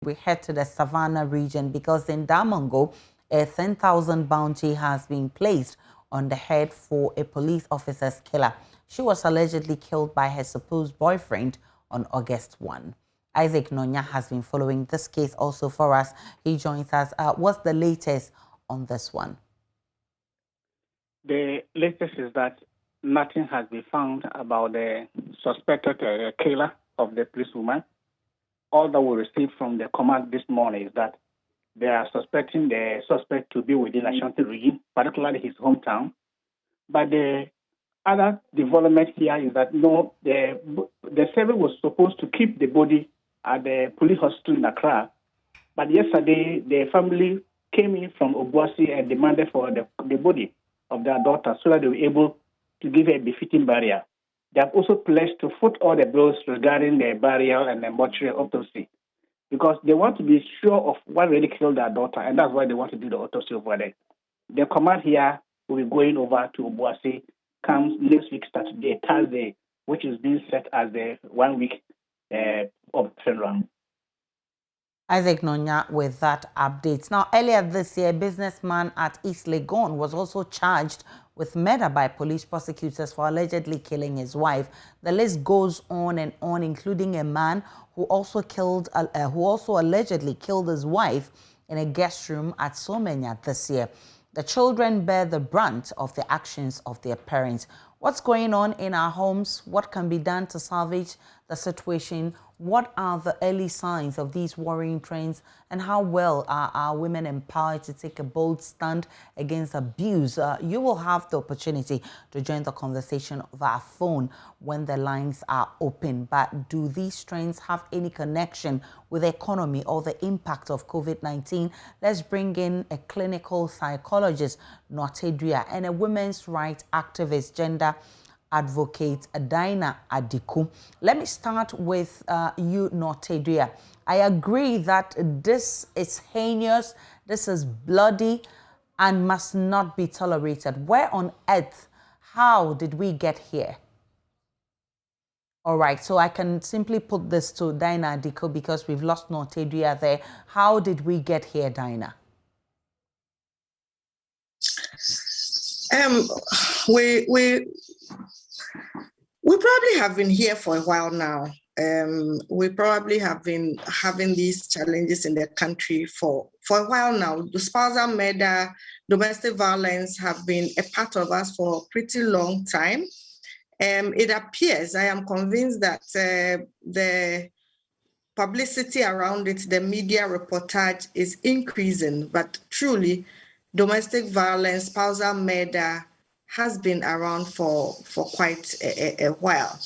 we head to the Savannah region because in Damongo, a 10,000 bounty has been placed on the head for a police officer's killer. She was allegedly killed by her supposed boyfriend on August 1. Isaac Nonya has been following this case also for us. He joins us. What's the latest on this one? The latest is that nothing has been found about the suspected killer of the policewoman. All that we received from the command this morning is that they are suspecting the suspect to be within Ashanti region, particularly his hometown. But the other development here is that the service was supposed to keep the body at the police hospital in Accra. But yesterday, the family came in from Obuasi and demanded for the body of their daughter so that they were able to give her a befitting burial. They have also pledged to foot all the bills regarding the burial and the mortuary autopsy because they want to be sure of what really killed their daughter, and that's why they want to do the autopsy over there. The command here will be going over to Obuasi comes next week, Saturday, Thursday, which is being set as the 1 week of funeral. Isaac Nonya with that update. Now, earlier this year, a businessman at East Legon was also charged with murder by police prosecutors for allegedly killing his wife. The list goes on and on, including a man who also allegedly killed his wife in a guest room at Somenya this year. The children bear the brunt of the actions of their parents. What's going on in our homes? What can be done to salvage the situation? What are the early signs of these worrying trends? And how well are our women empowered to take a bold stand against abuse? You will have the opportunity to join the conversation via phone when the lines are open. But do these trends have any connection with the economy or the impact of COVID-19? Let's bring in a clinical psychologist, Notedria, and a women's rights activist, gender advocate Dinah Adiku. Let me start with you, Notedria. I agree that this is heinous, this is bloody, and must not be tolerated. Where on earth, how did we get here? All right, so I can simply put this to Dinah Adiku because we've lost Notedria there. How did we get here, Dinah? We probably have been here for a while now. We probably have been having these challenges in the country for a while now. The spousal murder, domestic violence have been a part of us for a pretty long time. It appears, I am convinced that the publicity around it, the media reportage is increasing, but truly domestic violence, spousal murder has been around for quite a while.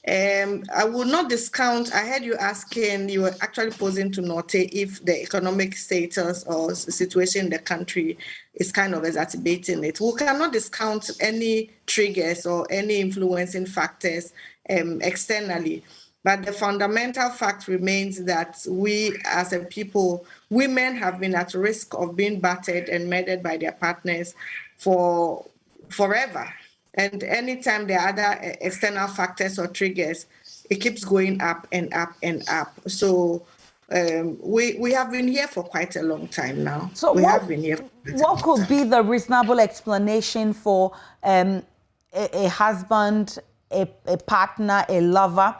I will not discount, I heard you asking, you were actually posing to Norte if the economic status or situation in the country is kind of exacerbating it. We cannot discount any triggers or any influencing factors externally. But the fundamental fact remains that we as a people, women have been at risk of being battered and murdered by their partners for forever. And anytime there are other external factors or triggers, it keeps going up and up and up. So we have been here for quite a long time now. So what could be the reasonable explanation for a husband, a partner, a lover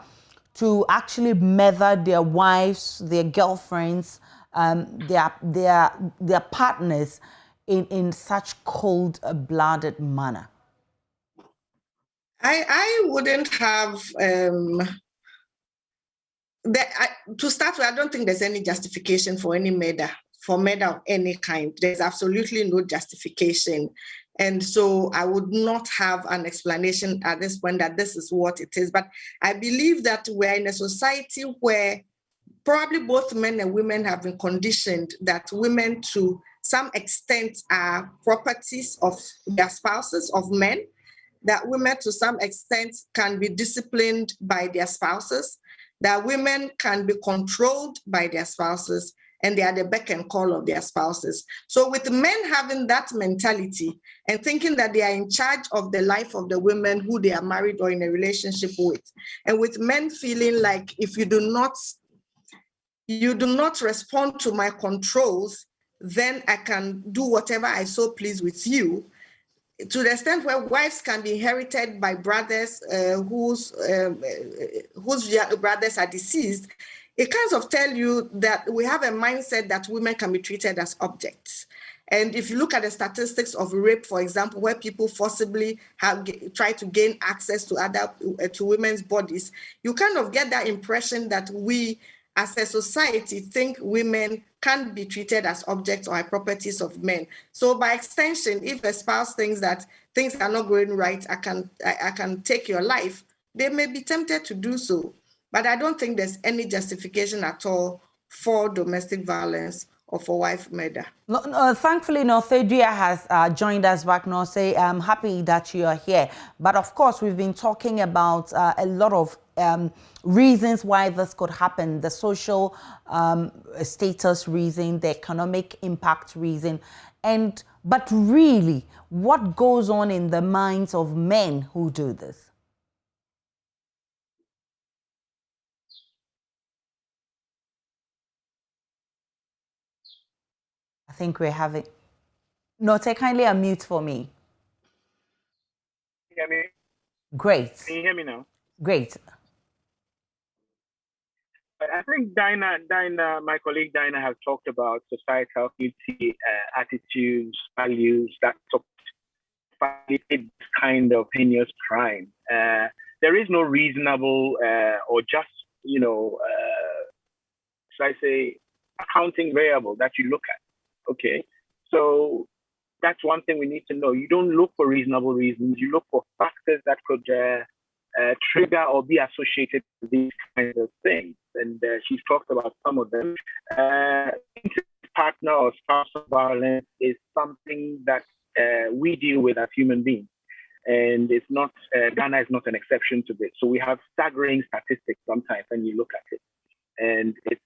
to actually murder their wives, their girlfriends, their partners in such cold-blooded manner? I wouldn't have to start with. I don't think there's any justification for any murder, of any kind. There's absolutely no justification, and so I would not have an explanation at this point that this is what it is. But I believe that we're in a society where probably both men and women have been conditioned that women to some extent are properties of their spouses, of men, that women to some extent can be disciplined by their spouses, that women can be controlled by their spouses, and they are the beck and call of their spouses. So with men having that mentality and thinking that they are in charge of the life of the women who they are married or in a relationship with, and with men feeling like if you do not you do not respond to my controls, then I can do whatever I so please with you, to the extent where wives can be inherited by brothers whose brothers are deceased. It kind of tell you that we have a mindset that women can be treated as objects. And if you look at the statistics of rape, for example, where people forcibly try to gain access to women's bodies, you kind of get that impression that we as a society think women can't be treated as objects or properties of men. So by extension, if a spouse thinks that things are not going right, I can take your life, they may be tempted to do so. But I don't think there's any justification at all for domestic violence or for wife murder. No, thankfully, Northedria has joined us back. Say, I'm happy that you are here. But of course, we've been talking about a lot of reasons why this could happen: the social status reason, the economic impact reason, but really, what goes on in the minds of men who do this? I think we're having. No, take kindly unmute for me. Can you hear me? Great. Can you hear me now? Great. I think Dinah, my colleague Dinah, has talked about societal duty, attitudes, values that facilitate this kind of heinous crime. There is no reasonable or just, should I say, accounting variable that you look at. Okay, so that's one thing we need to know. You don't look for reasonable reasons. You look for factors that could trigger or be associated with these kinds of things. And she's talked about some of them. Partner or spousal violence is something that we deal with as human beings. And it's not, Ghana is not an exception to this. So we have staggering statistics sometimes when you look at it. And it's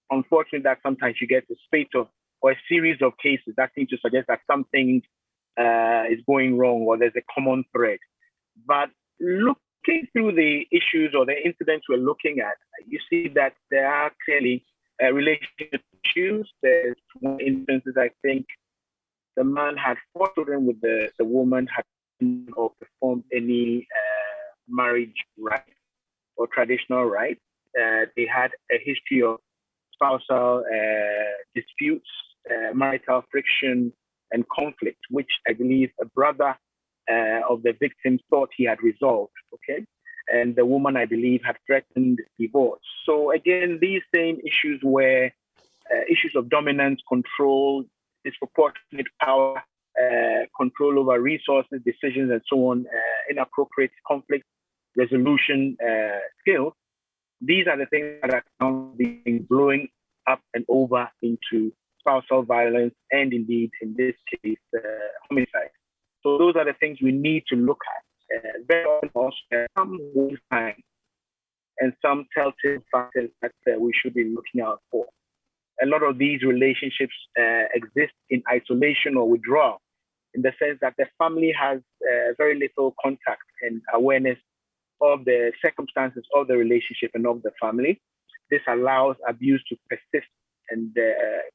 unfortunate that sometimes you get a spate of or a series of cases that seem to suggest that something is going wrong or there's a common thread. But looking through the issues or the incidents we're looking at, you see that there are clearly relationship issues. There's one instances, I think the man had 4 children with the woman, had or performed any marriage rite or traditional rite. They had a history of spousal disputes, marital friction, and conflict, which I believe a brother of the victim thought he had resolved, okay? And the woman, I believe, had threatened divorce. So again, these same issues were issues of dominance, control, disproportionate power, control over resources, decisions, and so on, inappropriate conflict resolution skills. These are the things that are now being blowing up and over into spousal violence and indeed, in this case, homicide. So those are the things we need to look at. Very often also some signs and some telltale factors that we should be looking out for. A lot of these relationships exist in isolation or withdrawal, in the sense that the family has very little contact and awareness of the circumstances of the relationship and of the family. This allows abuse to persist and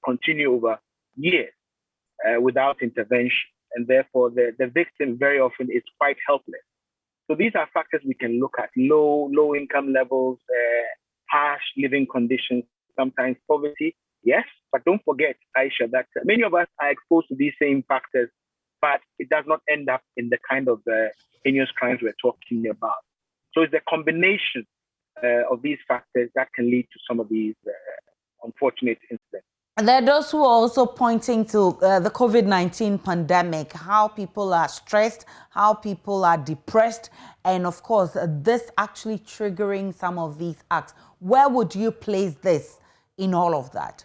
continue over years without intervention. And therefore, the victim very often is quite helpless. So these are factors we can look at: low income levels, harsh living conditions, sometimes poverty. Yes, but don't forget, Aisha, that many of us are exposed to these same factors, but it does not end up in the kind of heinous crimes we're talking about. So it's the combination of these factors that can lead to some of these unfortunate incidents. And there are those who are also pointing to the COVID-19 pandemic, how people are stressed, how people are depressed, and of course, this actually triggering some of these acts. Where would you place this in all of that?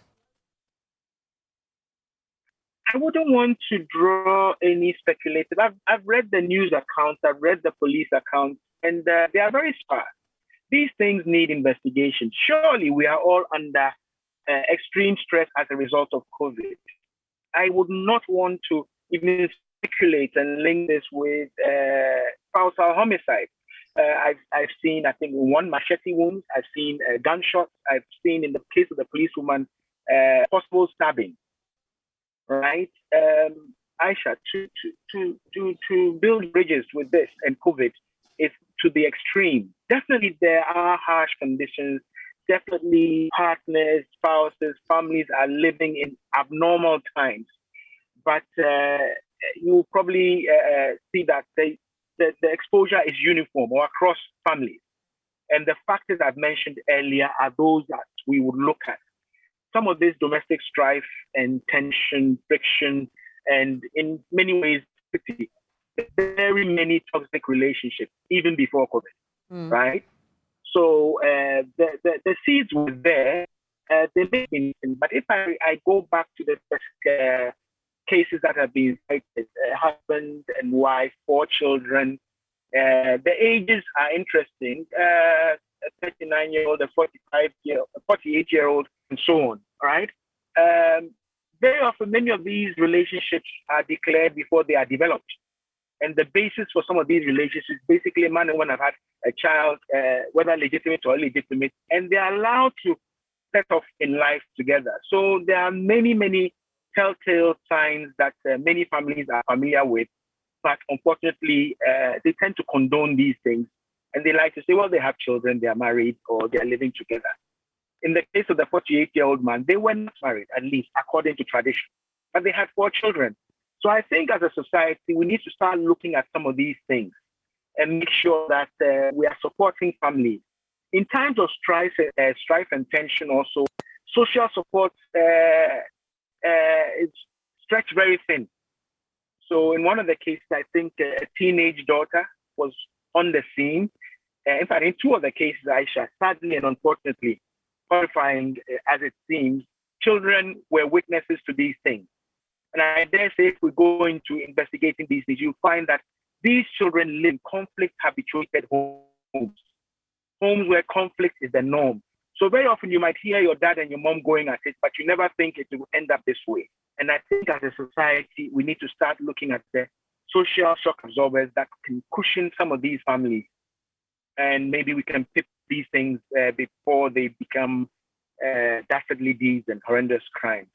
I wouldn't want to draw any speculative. I've read the news accounts, I've read the police accounts, and they are very sparse. These things need investigation. Surely we are all under extreme stress as a result of COVID. I would not want to even speculate and link this with spousal homicide. I've seen, I think, one machete wound. I've seen gunshots. I've seen, in the case of the policewoman, possible stabbing. Right, Aisha, to build bridges with this and COVID is to the extreme. Definitely, there are harsh conditions. Definitely, partners, spouses, families are living in abnormal times. But you probably see that the exposure is uniform or across families. And the factors I've mentioned earlier are those that we would look at. Some of this domestic strife and tension, friction, and in many ways, very many toxic relationships, even before COVID, right? So the seeds were there. They may be, but if I go back to the cases that have been cited, husband and wife, 4 children, the ages are interesting. A 39-year-old, a 48-year-old, and so on, right? Very often, many of these relationships are declared before they are developed. And the basis for some of these relationships, basically, a man and woman have had a child, whether legitimate or illegitimate, and they are allowed to set off in life together. So there are many, many telltale signs that many families are familiar with, but unfortunately, they tend to condone these things. And they like to say, well, they have children, they are married, or they are living together. In the case of the 48-year-old man, they were not married, at least according to tradition, but they had 4 children. So I think as a society, we need to start looking at some of these things and make sure that we are supporting families. In times of strife and tension also, social support is stretched very thin. So in one of the cases, I think a teenage daughter was on the scene. In fact, in 2 of the cases, Aisha, sadly and unfortunately, horrifying as it seems, children were witnesses to these things. And I dare say if we go into investigating these things, you'll find that these children live in conflict-habituated homes where conflict is the norm. So very often you might hear your dad and your mom going at it, but you never think it will end up this way. And I think as a society, we need to start looking at the social shock absorbers that can cushion some of these families. And maybe we can pick these things before they become dastardly deeds and horrendous crimes.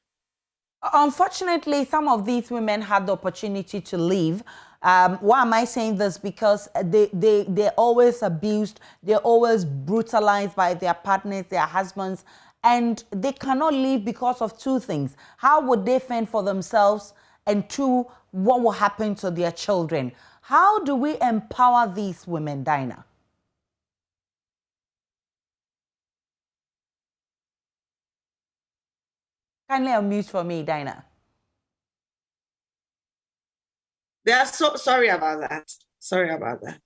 Unfortunately, some of these women had the opportunity to leave. Why am I saying this? Because they're always abused, they're always brutalized by their partners, their husbands, and they cannot leave because of 2 things. How would they fend for themselves? And 2, what will happen to their children? How do we empower these women, Dinah? Kindly unmute for me, Dinah. They are so sorry about that. Sorry about that.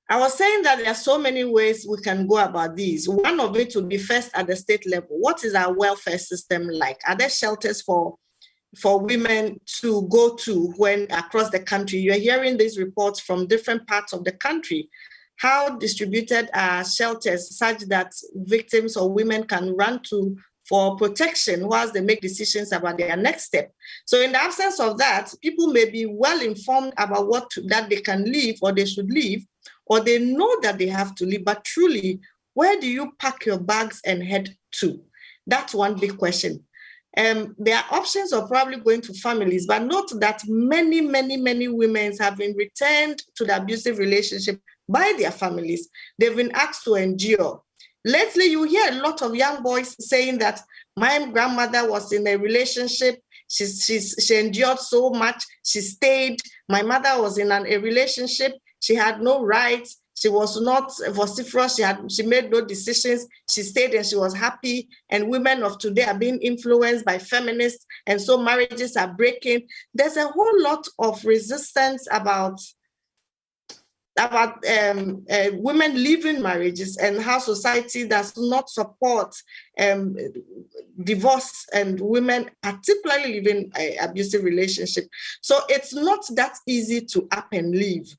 I was saying that there are so many ways we can go about these. One of it would be first at the state level. What is our welfare system like? Are there shelters for women to go to when across the country? You're hearing these reports from different parts of the country. How distributed are shelters such that victims or women can run to for protection whilst they make decisions about their next step? So in the absence of that, people may be well informed about that they can leave or they should leave, or they know that they have to leave, but truly, where do you pack your bags and head to? That's one big question. There are options of probably going to families, but note that many, many, many women have been returned to the abusive relationship by their families. They've been asked to endure. Lately, you hear a lot of young boys saying that my grandmother was in a relationship. She endured so much. She stayed. My mother was in a relationship. She had no rights. She was not vociferous. She made no decisions. She stayed and she was happy. And women of today are being influenced by feminists. And so marriages are breaking. There's a whole lot of resistance about women leaving marriages and how society does not support divorce and women, particularly living an abusive relationship. So it's not that easy to up and leave.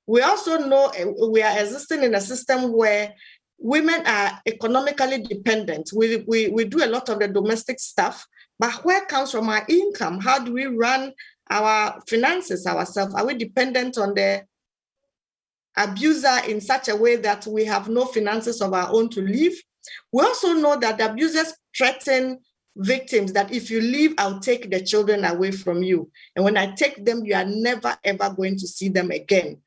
We also know we are existing in a system where women are economically dependent. We do a lot of the domestic stuff, but where comes from our income? How do we run our finances ourselves? Are we dependent on the abuser in such a way that we have no finances of our own to live. We also know that the abusers threaten victims that if you leave, I'll take the children away from you. And when I take them, you are never, ever going to see them again.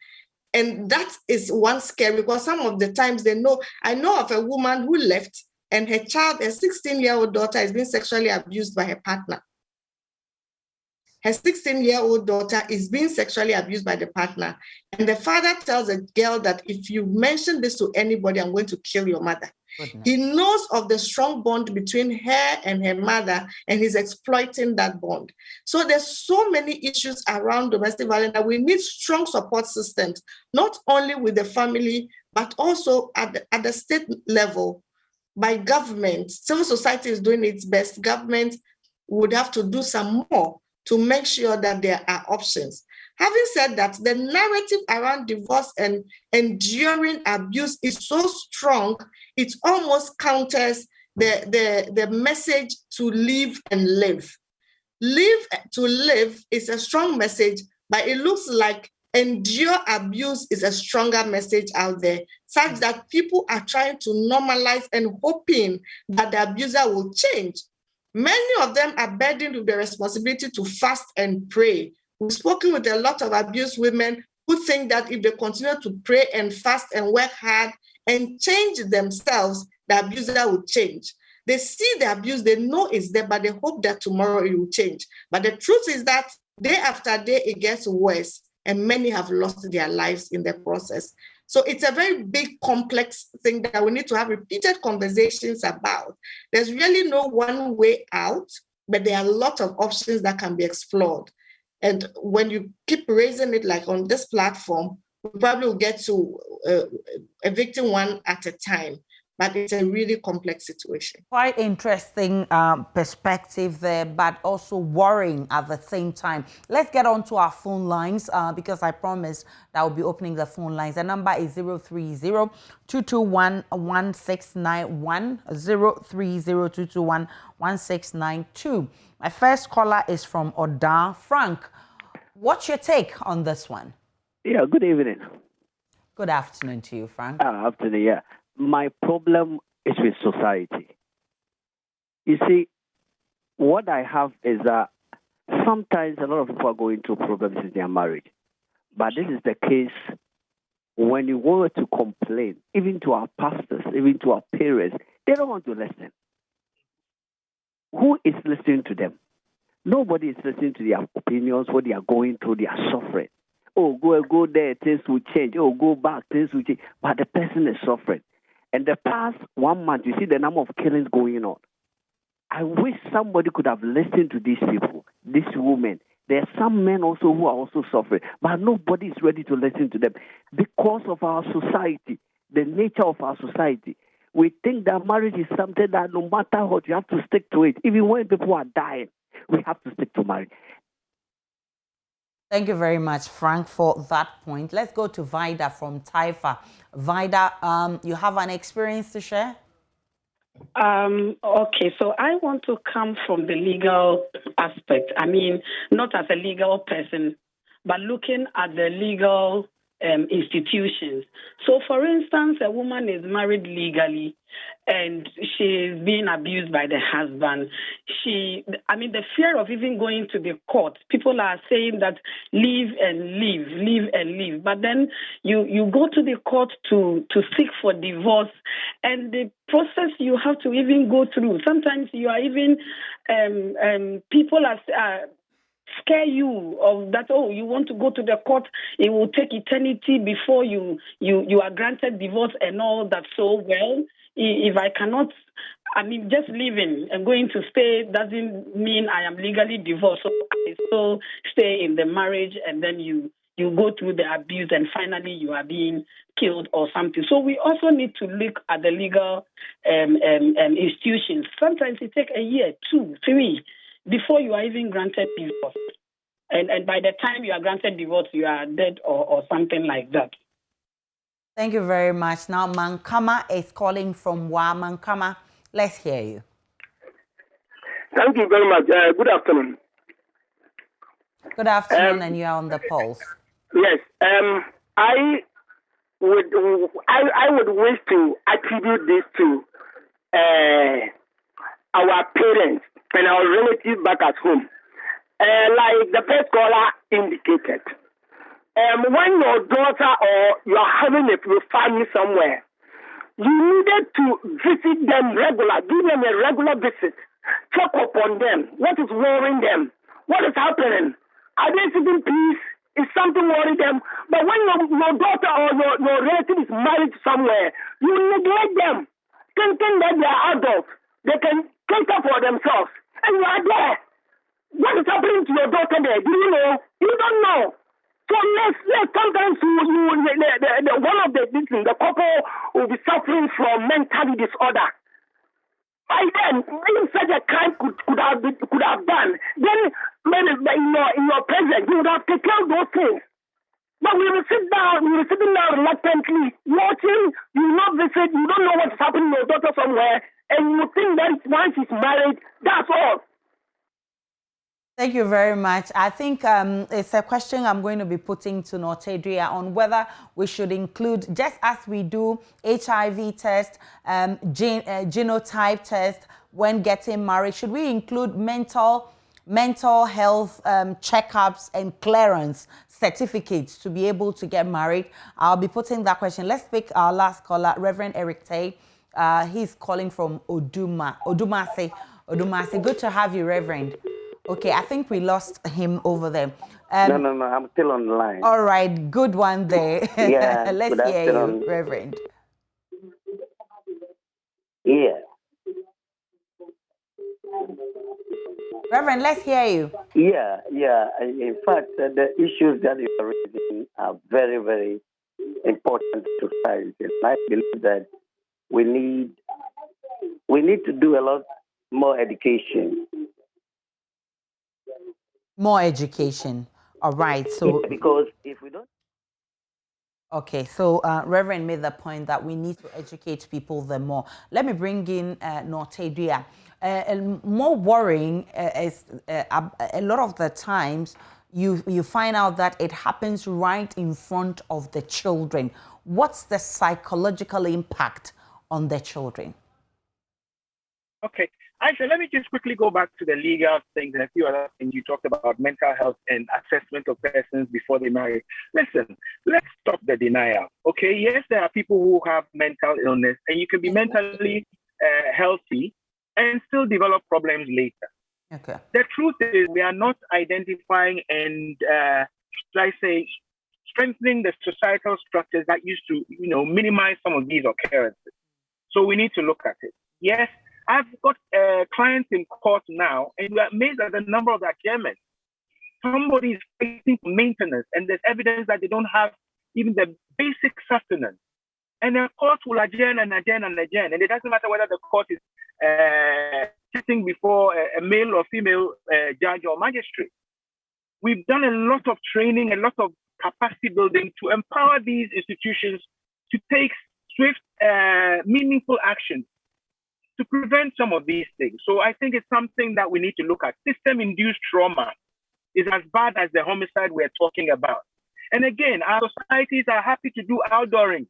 And that is one scare, because some of the times I know of a woman who left and her child, a 16-year-old daughter, is being sexually abused by her partner. Her 16-year-old daughter is being sexually abused by the partner. And the father tells the girl that if you mention this to anybody, I'm going to kill your mother. Goodness. He knows of the strong bond between her and her mother, and he's exploiting that bond. So there's so many issues around domestic violence that we need strong support systems, not only with the family, but also at the state level, by government. Civil society is doing its best. Government would have to do some more to make sure that there are options. Having said that, the narrative around divorce and enduring abuse is so strong, it almost counters the message to live and live. Live to live is a strong message, but it looks like endure abuse is a stronger message out there, such that people are trying to normalize and hoping that the abuser will change. Many of them are burdened with the responsibility to fast and pray. We've spoken with a lot of abused women who think that if they continue to pray and fast and work hard and change themselves, the abuser will change. They see the abuse, they know it's there, but they hope that tomorrow it will change. But the truth is that day after day, it gets worse, and many have lost their lives in the process. So it's a very big, complex thing that we need to have repeated conversations about. There's really no one way out, but there are a lot of options that can be explored. And when you keep raising it like on this platform, we probably will get to evicting one at a time. But it's a really complex situation. Quite interesting perspective there, but also worrying at the same time. Let's get on to our phone lines because I promised that I will be opening the phone lines. The number is 030-221-1691, 030-221-1692. My first caller is from Oda. Frank, what's your take on this one? Yeah, good evening. Good afternoon to you, Frank. Afternoon, yeah. My problem is with society. You see, what I have is that sometimes a lot of people are going through problems in their marriage. But this is the case when you go to complain, even to our pastors, even to our parents, they don't want to listen. Who is listening to them? Nobody is listening to their opinions, what they are going through, they are suffering. Oh, go there, things will change. Oh, go back, things will change. But the person is suffering. And the past 1 month, you see the number of killings going on. I wish somebody could have listened to these people, these women. There are some men also who are also suffering, but nobody is ready to listen to them because of our society, the nature of our society. We think that marriage is something that no matter what, you have to stick to it. Even when people are dying, we have to stick to marriage. Thank you very much, Frank, for that point. Let's go to Vida from Taifa. Vida, you have an experience to share? Okay, so I want to come from the legal aspect. I mean, not as a legal person, but looking at the legal institutions. So, for instance, a woman is married legally and she's being abused by the husband. The fear of even going to the court, people are saying that leave and leave. But then you go to the court to seek for divorce, and the process you have to even go through. Sometimes you are even, people are scare you of that, oh, you want to go to the court, it will take eternity before you are granted divorce and all that. So, well, if I cannot, just living and going to stay doesn't mean I am legally divorced. So I still stay in the marriage, and then you go through the abuse, and finally you are being killed or something. So we also need to look at the legal institutions. Sometimes it takes a year, 2, 3, before you are even granted divorce. And by the time you are granted divorce, you are dead or something like that. Thank you very much. Now, Mankama is calling from Wa. Mankama, let's hear you. Thank you very much. Good afternoon. Good afternoon, and you are on the pulse. Yes. I I would wish to attribute this to our parents and our relatives back at home. Like the first caller indicated, when your daughter or you are having a family somewhere, you needed to visit them regular, give them a regular visit, check up on them. What is worrying them? What is happening? Are they sitting peace? Is something worrying them? But when your daughter or your relative is married somewhere, you neglect them, thinking that they are adults. They can cater for themselves. And you are there. What is happening to your daughter there? Do you know? You don't know. So let's sometimes one of the couple will be suffering from mental disorder. By then, if such a crime could have done, then maybe in your presence you would have taken care of those things. But we will sit down, reluctantly, watching, you will not visit, you don't know what's happening to your daughter somewhere, and you think that once she's married, that's all. Thank you very much. I think it's a question I'm going to be putting to Nortedria on whether we should include, just as we do HIV test, genotype test when getting married, should we include mental health checkups and clearance certificates to be able to get married? I'll be putting that question. Let's pick our last caller, Reverend Eric Tay. He's calling from Odumase. Good to have you, Reverend. Okay, I think we lost him over there. No, I'm still on the line. All right, good one there. Yeah, let's hear you, Reverend. Yeah. Reverend, let's hear you. Yeah. In fact, the issues that you are raising are very, very important to society. And I believe that we need to do a lot more education. More education. All right. So because if we don't. Okay, so Reverend made the point that we need to educate people the more. Let me bring in Nortedria. More worrying is a lot of the times you find out that it happens right in front of the children. What's the psychological impact on the children? Okay. Actually, let me just quickly go back to the legal things and a few other things. You talked about mental health and assessment of persons before they marry. Listen, let's stop the denial. Okay, yes, there are people who have mental illness, and you can be mentally healthy and still develop problems later. Okay. The truth is, we are not identifying and, should I say, strengthening the societal structures that used to, minimize some of these occurrences. So we need to look at it. Yes. I've got clients in court now, and we are amazed at the number of adjournments. Somebody is facing maintenance, and there's evidence that they don't have even the basic sustenance. And the court will adjourn and adjourn and adjourn. And it doesn't matter whether the court is sitting before a male or female judge or magistrate. We've done a lot of training, a lot of capacity building to empower these institutions to take swift, meaningful action to prevent some of these things. So I think it's something that we need to look at. System-induced trauma is as bad as the homicide we're talking about. And again, our societies are happy to do outdooring.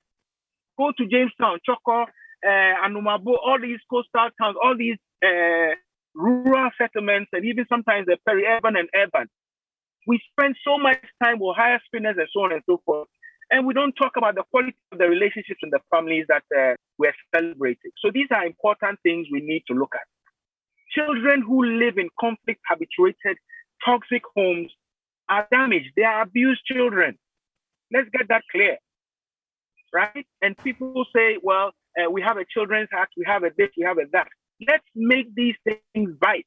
Go to Jamestown, Choko, Anumabo, all these coastal towns, all these rural settlements, and even sometimes the peri-urban and urban. We spend so much time with higher spinners and so on and so forth. And we don't talk about the quality of the relationships in the families that we're celebrating. So these are important things we need to look at. Children who live in conflict-habituated, toxic homes are damaged. They are abused children. Let's get that clear, right? And people say, well, we have a Children's Act, we have a this, we have a that. Let's make these things right.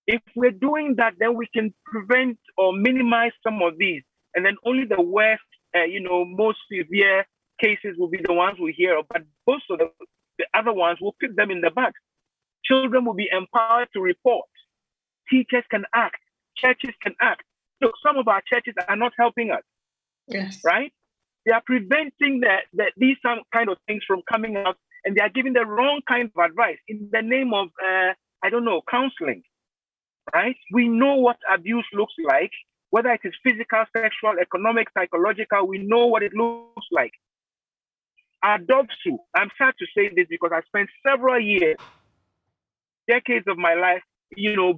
If we're doing that, then we can prevent or minimize some of these. And then only the worst, most severe cases will be the ones we hear of, but most of the other ones will pick them in the back. Children will be empowered to report. Teachers can act. Churches can act. Look, some of our churches are not helping us. Yes. Right? They are preventing these kind of things from coming out, and they are giving the wrong kind of advice in the name of, counseling. Right? We know what abuse looks like. whether it is physical, sexual, economic, psychological, we know what it looks like. Adoption, I'm sad to say this because I spent several years, decades of my life,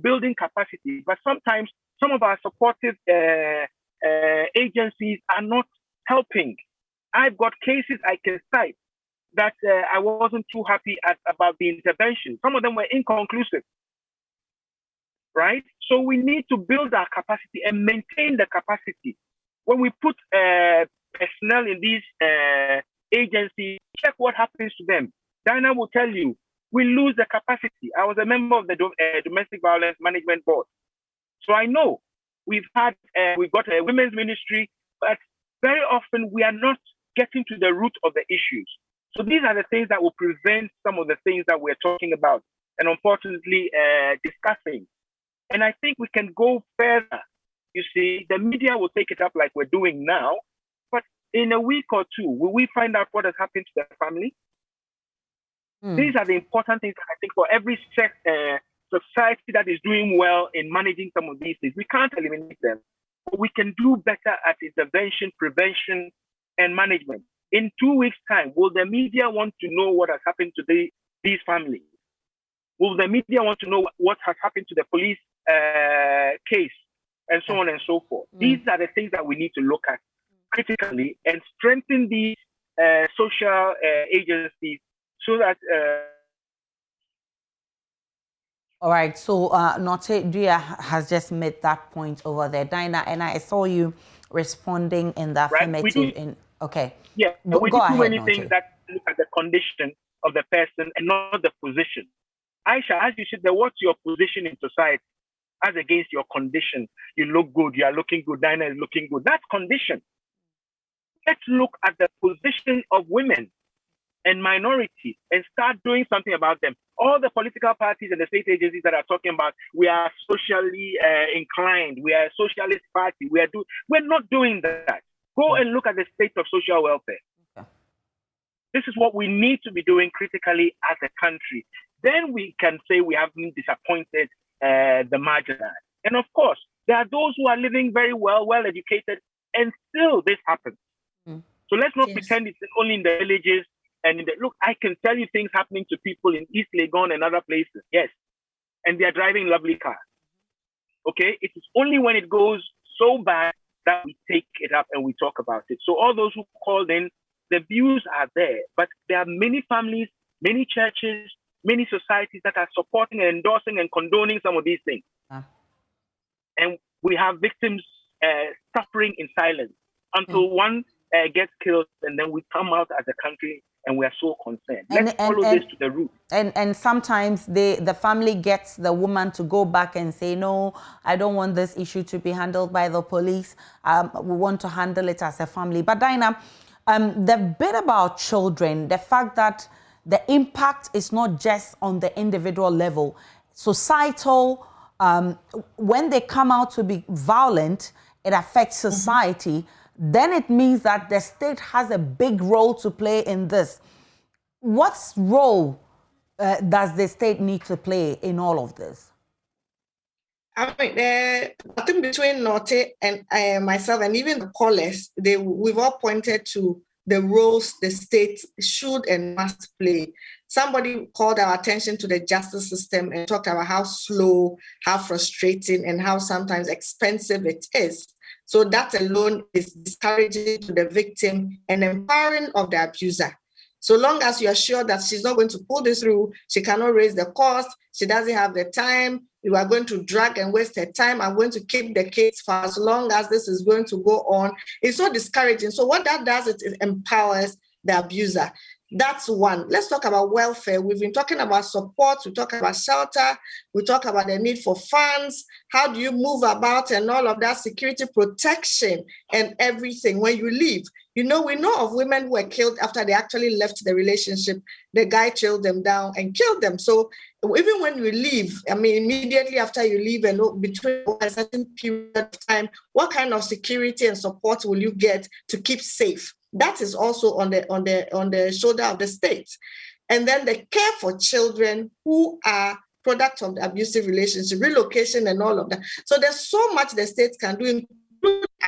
building capacity. But sometimes some of our supportive agencies are not helping. I've got cases I can cite that I wasn't too happy about the intervention. Some of them were inconclusive, right? So we need to build our capacity and maintain the capacity. When we put personnel in these agencies, check what happens to them. Diana will tell you, we lose the capacity. I was a member of the Domestic Violence Management Board. So I know we've got a women's ministry, but very often we are not getting to the root of the issues. So these are the things that will prevent some of the things that we're talking about and unfortunately discussing. And I think we can go further. You see, the media will take it up like we're doing now, but in a week or two, will we find out what has happened to the family? These are the important things, I think, for every society that is doing well in managing some of these things. We can't eliminate them, but we can do better at intervention, prevention, and management. In 2 weeks' time, will the media want to know what has happened to these families? Will the media want to know what has happened to the police case, and so on and so forth? These are the things that we need to look at critically and strengthen these social agencies so that... All right, so Note Dria has just made that point over there. Dinah, and I saw you responding in the affirmative. Okay. Yeah, we go do ahead, many things that look at the condition of the person and not the position. Aisha, as you said, what's your position in society as against your condition? You look good, you are looking good, Dinah is looking good. That's condition. Let's look at the position of women and minorities and start doing something about them. All the political parties and the state agencies that are talking about, we are socially inclined, we are a socialist party, we're not doing that. Go and look at the state of social welfare. Okay. This is what we need to be doing critically as a country. Then we can say we have been disappointed the marginalized. And of course, there are those who are living very well educated, and still this happens. So let's not pretend it's only in the villages. And look, I can tell you things happening to people in East Legon and other places. Yes. And they are driving lovely cars. Okay. It is only when it goes so bad that we take it up and we talk about it. So all those who called in, the views are there, but there are many families, many churches, many societies that are supporting and endorsing and condoning some of these things. And we have victims suffering in silence until one gets killed, and then we come out as a country and we are so concerned. Let's follow this to the root. And sometimes the family gets the woman to go back and say, no, I don't want this issue to be handled by the police. We want to handle it as a family. But Dinah, the bit about children, the fact that the impact is not just on the individual level, societal, when they come out to be violent, it affects society. Then it means that the state has a big role to play in this. What role does the state need to play in all of this? I mean, I think between Note and myself and even the callers, we've all pointed to the roles the state should and must play. Somebody called our attention to the justice system and talked about how slow, how frustrating, and how sometimes expensive it is. So that alone is discouraging to the victim and empowering of the abuser. So long as you are sure that she's not going to pull this through, she cannot raise the cost, she doesn't have the time, you are going to drag and waste her time, I'm going to keep the case for as long as this is going to go on. It's so discouraging. So what that does, it empowers the abuser. That's one. Let's talk about welfare. We've been talking about support. We talk about shelter. We talk about the need for funds. How do you move about and all of that, security, protection, and everything when you leave? You know, we know of women who were killed after they actually left the relationship. The guy trailed them down and killed them. So even when you leave, I mean, immediately after you leave and between a certain period of time, what kind of security and support will you get to keep safe? That is also on the shoulder of the state. And then the care for children who are products of the abusive relationship, relocation and all of that. So there's so much the state can do,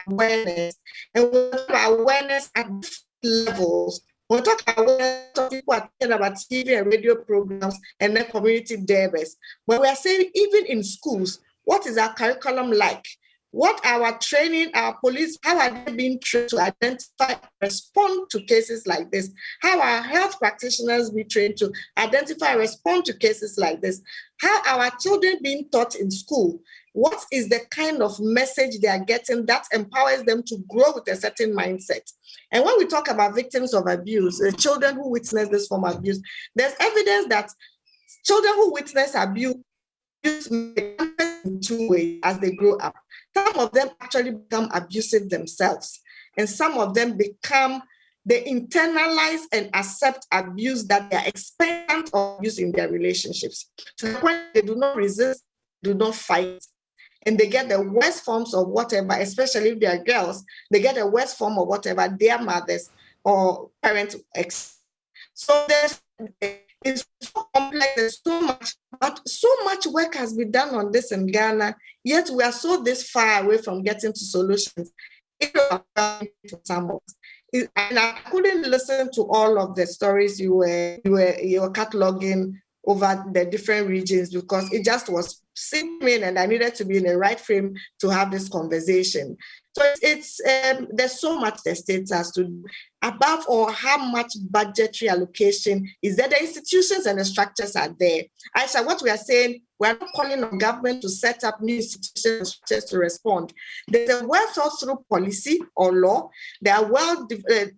awareness, and we'll talk about awareness at levels. We'll talk about awareness of people are talking about TV and radio programs and then community debates. But we are saying even in schools, what is our curriculum like? What our training, our police, how are they being trained to identify, respond to cases like this? How are health practitioners be trained to identify, respond to cases like this? How are our children being taught in school? What is the kind of message they are getting that empowers them to grow with a certain mindset? And when we talk about victims of abuse, the children who witness this form of abuse, there's evidence that children who witness abuse in two ways as they grow up. Some of them actually become abusive themselves, and some of them they internalize and accept abuse that they are expectant of abuse in their relationships. To the point they do not resist, do not fight, and they get the worst forms of whatever, especially if they are girls, they get the worst form of whatever their mothers or parents expect. So it's so complex, there's so much, but so much work has been done on this in Ghana, yet we are so this far away from getting to solutions. For some of us. And I couldn't listen to all of the stories you were cataloging over the different regions because it just was simple, and I needed to be in the right frame to have this conversation. So it's there's so much the state has to do. Above all, how much budgetary allocation is there? The institutions and the structures are there. Aisha, what we are saying, we are not calling on government to set up new institutions and structures to respond. There's a well thought through policy or law. There are well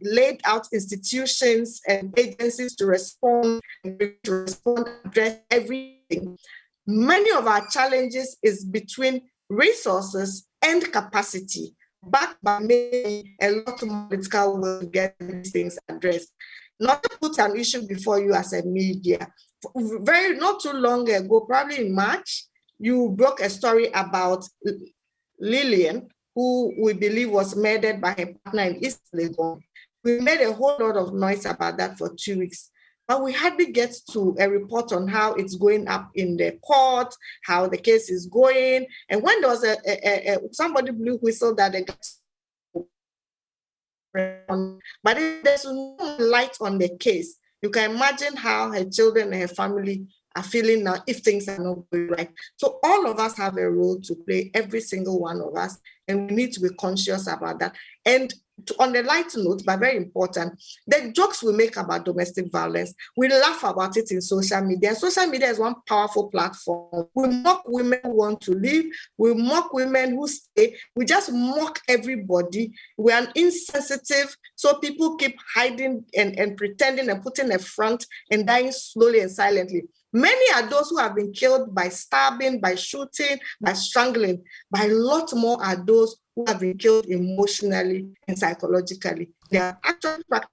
laid out institutions and agencies to respond, address everything. Many of our challenges is between resources and capacity, backed by maybe a lot more political will to get these things addressed. Not to put an issue before you as a media. Not too long ago, probably in March, you broke a story about Lillian, who we believe was murdered by her partner in East Legon. We made a whole lot of noise about that for 2 weeks. But we hardly get to a report on how it's going up in the court, how the case is going. And when there was somebody blew whistle that they got, but there's no light on the case. You can imagine how her children and her family are feeling now if things are not going right. So all of us have a role to play, every single one of us, and we need to be conscious about that. And on the light note, but very important, the jokes we make about domestic violence, we laugh about it in social media. Social media is one powerful platform. We mock women who want to leave. We mock women who stay. We just mock everybody. We are insensitive, so people keep hiding and pretending and putting a front and dying slowly and silently. Many are those who have been killed by stabbing, by shooting, by strangling, but a lot more are those who have been killed emotionally and psychologically. They are actually practically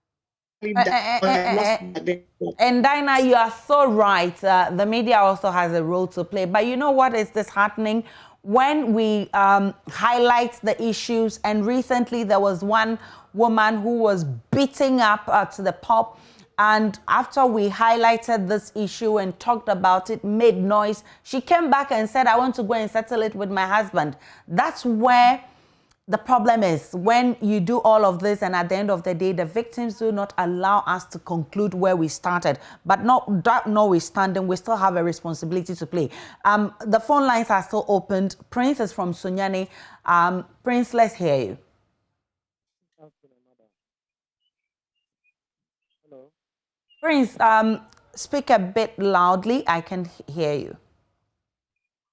and Dinah, you are so right. The media also has a role to play. But you know what is disheartening? When we highlight the issues, and recently there was one woman who was beating up to the pulp. And after we highlighted this issue and talked about it, made noise, she came back and said, I want to go and settle it with my husband. That's where the problem is. When you do all of this and at the end of the day, the victims do not allow us to conclude where we started. But not that notwithstanding, we still have a responsibility to play. The phone lines are still opened. Prince is from Sunyani. Prince, let's hear you. Prince, speak a bit loudly. I can hear you.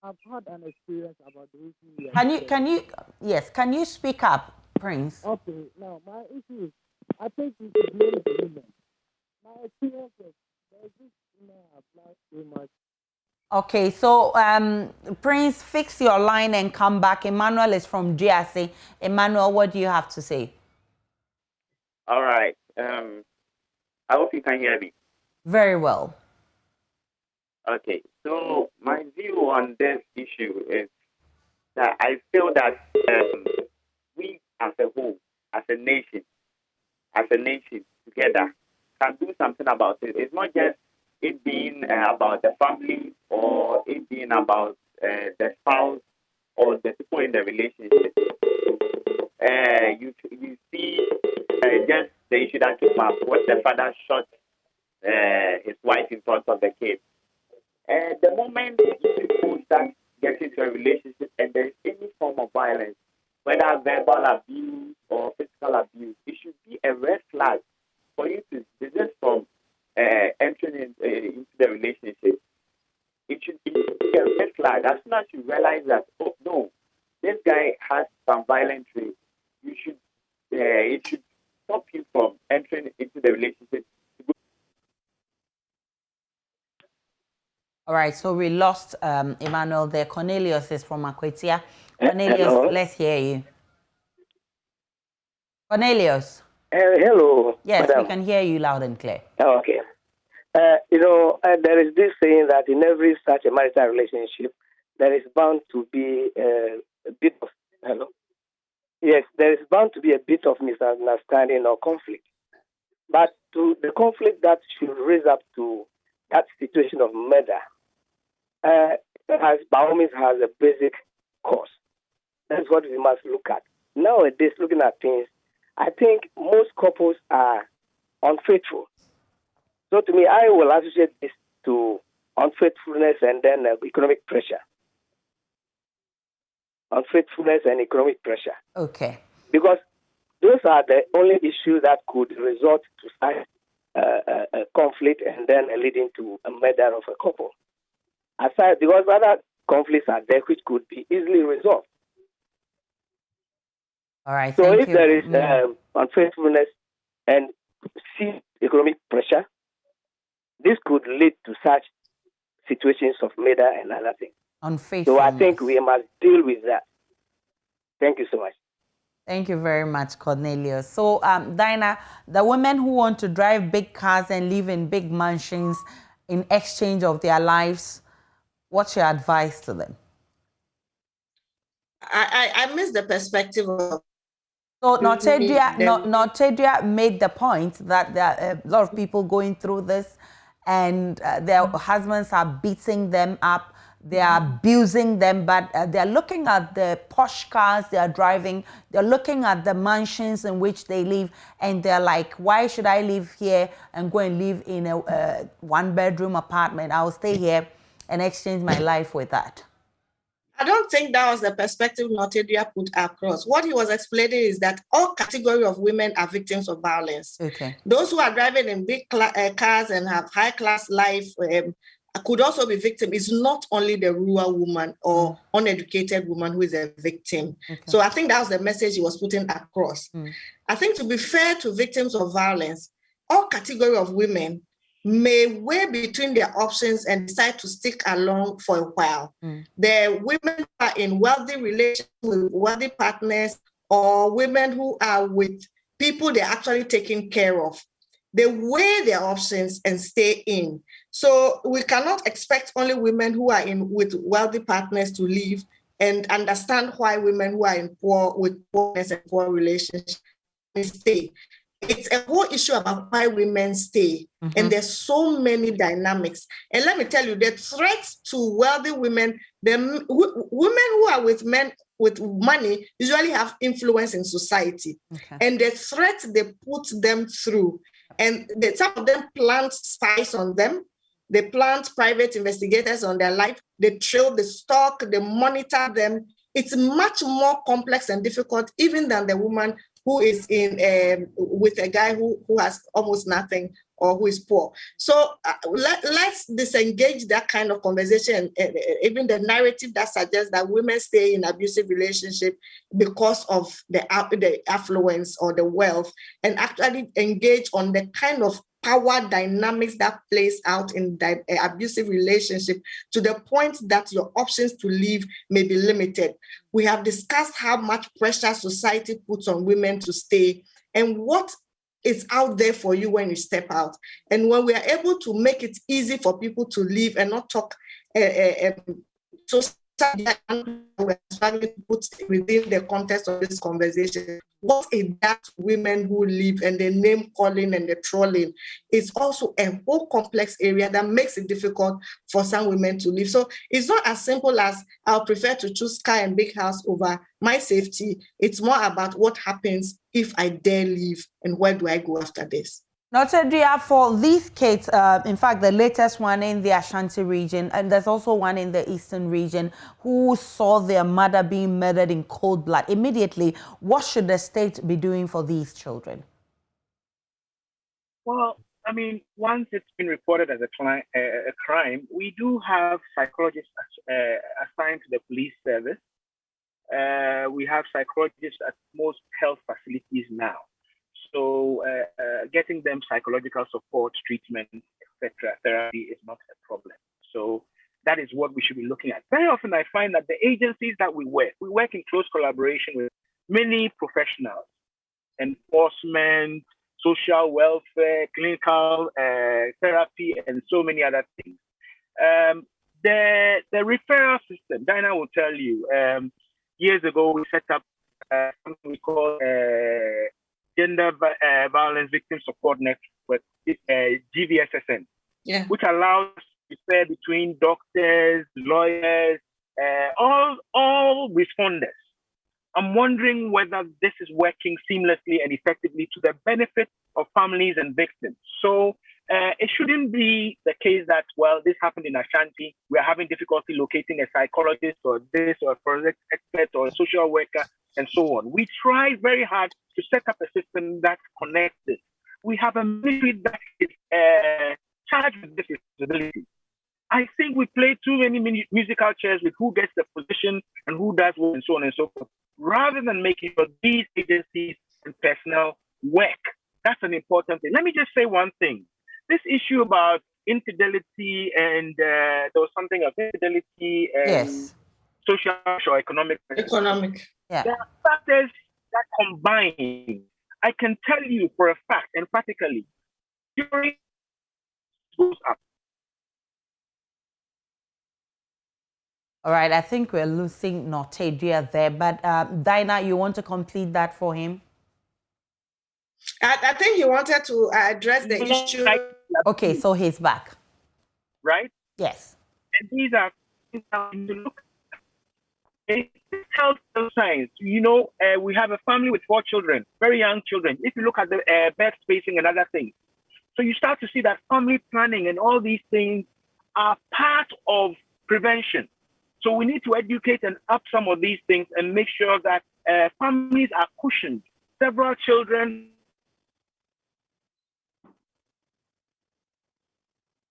I've had an experience about the issue. Can you speak up, Prince? Okay, now my issue is, I think we should blame the women. My experience is, there's this woman applied too much. Okay, so Prince, fix your line and come back. Emmanuel is from GRC. Emmanuel, what do you have to say? All right. I hope you can hear me. Very well. Okay, so my view on this issue is that I feel that we as a whole, as a nation together, can do something about it. It's not just it being about the family or it being about the spouse or the people in the relationship. you see just the issue that came up when the father shot his wife in front of the kids. The moment people start getting into a relationship and there is any form of violence, whether verbal abuse or physical abuse, it should be a red flag for you to desist from entering into the relationship. It should be a red flag. As soon as you realize that, oh no, this guy has some violent traits, you should it should stop you from entering into the relationship. All right, so we lost Emmanuel there. Cornelius is from Akwetia. Cornelius, hello. Let's hear you. Cornelius. Hello. Yes, madam. we can hear you loud and clear. Okay. There is this saying that in every such a marital relationship, there is bound to be a bit of hello. Yes, there is bound to be a bit of misunderstanding or conflict. But to the conflict that should raise up to that situation of murder, by all means has a basic cause. That's what we must look at. Nowadays, looking at things, I think most couples are unfaithful. So to me, I will associate this to unfaithfulness and then economic pressure. Unfaithfulness and economic pressure. Okay. Because those are the only issues that could result to such a conflict and then leading to a murder of a couple. Aside, because other conflicts are there which could be easily resolved. All right. So if there is unfaithfulness and economic pressure, this could lead to such situations of murder and other things. So I think we must deal with that. Thank you so much. Thank you very much, Cornelius. So, Dinah, the women who want to drive big cars and live in big mansions in exchange of their lives, what's your advice to them? I miss the perspective of. So Notedria made the point that there are a lot of people going through this and their husbands are beating them up, they are abusing them, but they're looking at the posh cars they are driving, they're looking at the mansions in which they live, and they're like, why should I live here and go and live in a one-bedroom apartment? I'll stay here and exchange my life with that. I don't think that was the perspective Notedria put across. What he was explaining is that all categories of women are victims of violence. Okay. Those who are driving in big cars and have high-class life could also be victims. It's not only the rural woman or uneducated woman who is a victim. Okay. So I think that was the message he was putting across. I think to be fair to victims of violence, all categories of women may weigh between their options and decide to stick along for a while. The women who are in wealthy relations with wealthy partners or women who are with people they're actually taking care of, they weigh their options and stay in. So we cannot expect only women who are in with wealthy partners to leave and understand why women who are in poorness and poor relationships stay. It's a whole issue about why women stay. And there's so many dynamics. And let me tell you, the threat to wealthy women, women who are with men with money usually have influence in society. Okay. And the threat they put them through, and some of them plant spies on them. They plant private investigators on their life. They trail, they stalk, they monitor them. It's much more complex and difficult even than the woman who is in with a guy who has almost nothing or who is poor. So let's disengage that kind of conversation, even the narrative that suggests that women stay in abusive relationship because of the affluence or the wealth, and actually engage on the kind of power dynamics that plays out in abusive relationship to the point that your options to leave may be limited. We have discussed how much pressure society puts on women to stay and what is out there for you when you step out. And when we are able to make it easy for people to leave and not talk so we're struggling to put within the context of this conversation, what it does to women who live and the name calling and the trolling is also a whole complex area that makes it difficult for some women to live. So it's not as simple as I'll prefer to choose car and big house over my safety. It's more about what happens if I dare leave and where do I go after this. Notedria, for these kids, in fact, the latest one in the Ashanti region, and there's also one in the eastern region, who saw their mother being murdered in cold blood. Immediately, what should the state be doing for these children? Well, I mean, once it's been reported as a crime, we do have psychologists assigned to the police service. We have psychologists at most health facilities now. So getting them psychological support, treatment, etc., therapy is not a problem. So that is what we should be looking at. Very often I find that the agencies that we work in close collaboration with many professionals, enforcement, social welfare, clinical therapy, and so many other things. The referral system, Dinah will tell you, years ago we set up something we call Gender Violence Victim Support Network, GVSSN, which allows to refer between doctors, lawyers, all responders. I'm wondering whether this is working seamlessly and effectively to the benefit of families and victims. So it shouldn't be the case that, well, this happened in Ashanti, we're having difficulty locating a psychologist or this or a forensic expert or a social worker and so on. We try very hard to set up a system that connects this. We have a ministry that is charged with this responsibility. I think we play too many musical chairs with who gets the position and who does what and so on and so forth, rather than making sure these agencies and personnel work. That's an important thing. Let me just say one thing. This issue about infidelity and there was something of infidelity and social or economic. Yeah. There are factors that combine. I can tell you for a fact, emphatically, during goes up. All right, I think we're losing Notedria there, but Dinah, you want to complete that for him? I think he wanted to address the issue. Okay, so he's back. Right? Yes. And these are things that we need to look at. It's health science. You know, we have a family with 4 children, very young children. If you look at the bed spacing and other things, so you start to see that family planning and all these things are part of prevention. So we need to educate and up some of these things and make sure that families are cushioned. Several children.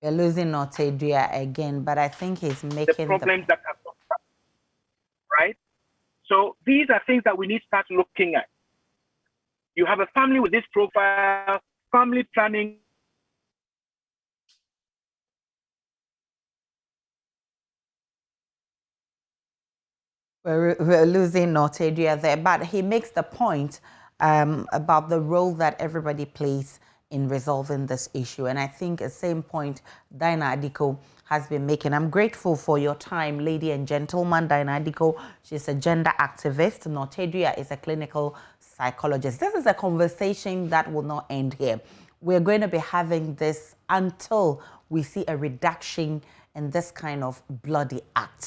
We're losing Notedria again, but I think he's making the problems that are right. So these are things that we need to start looking at. You have a family with this profile, family planning. We're losing Notedria there, but he makes the point about the role that everybody plays in resolving this issue. And I think the same point Dinah Adiko has been making. I'm grateful for your time, lady and gentleman. Dinah Adiko, she's a gender activist. Notedria is a clinical psychologist. This is a conversation that will not end here. We're going to be having this until we see a reduction in this kind of bloody acts.